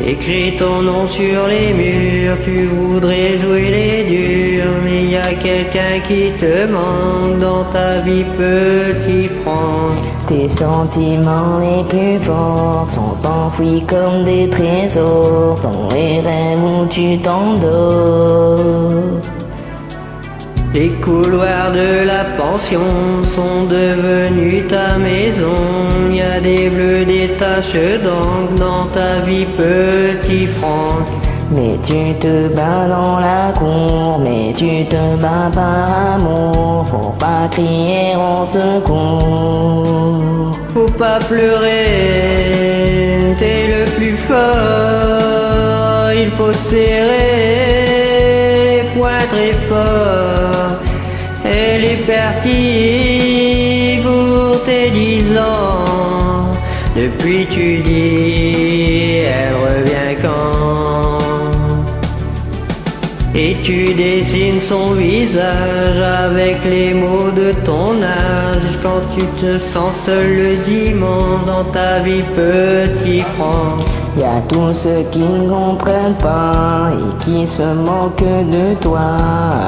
Écris ton nom sur les murs, tu voudrais jouer les durs, mais y a quelqu'un qui te manque dans ta vie, petit Franck. Tes sentiments les plus forts sont enfouis comme des trésors dans les rêves où tu t'endors. Les couloirs de la pension sont devenus ta maison. Il y a des bleus, des taches d'encre dans ta vie, petit Franck. Mais tu te bats dans la cour, mais tu te bats par amour, pour pas crier au secours. Faut pas pleurer, t'es le plus fort, il faut serrer les poings très fort. Elle est partie pour tes 10 ans, depuis tu dis, elle revient quand? Et tu dessines son visage avec les mots de ton âge, quand tu te sens seul le dimanche dans ta vie, petit Franck. Y a tous ceux qui ne comprennent pas et qui se moquent de toi,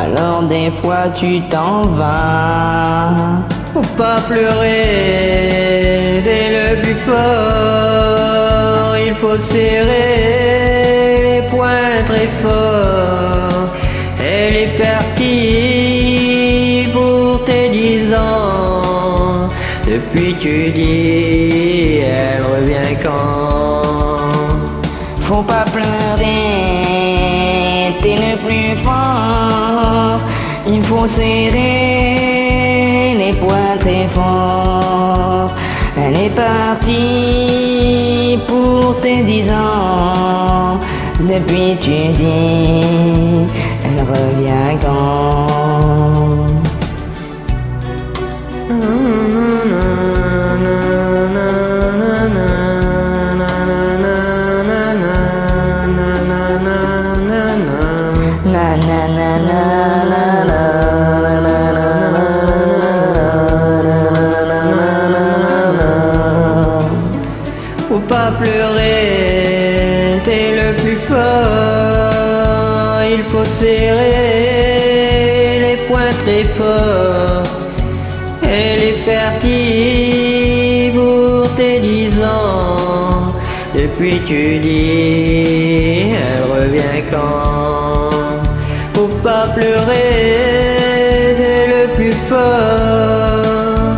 alors des fois tu t'en vas. Faut pas pleurer, t'es le plus fort, il faut serrer les poings très fort. Elle est partie pour tes 10 ans, depuis tu dis, elle revient quand? Faut pas pleurer, t'es le plus fort, il faut serrer les poings très fort. Elle est partie pour tes 10 ans, depuis tu dis, elle revient quand? Na na na na na na. Faut pas pleurer, t'es le plus fort, il faut serrer les poings très fort. Elle est partie pour tes 10 ans, depuis tu dis, elle revient quand? Faut pas pleurer, t'es le plus fort,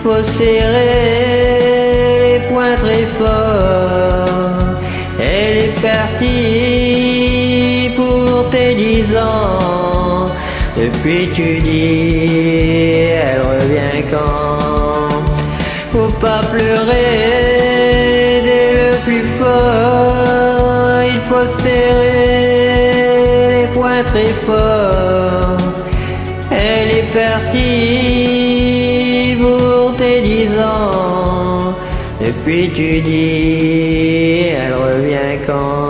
faut serrer les poings très fort. Elle est partie pour tes 10 ans, depuis tu dis, elle revient quand? Faut pas pleurer, t'es le plus fort, il faut serrer les poings très fort. Elle est partie pour tes 10 ans, depuis tu dis, elle revient quand?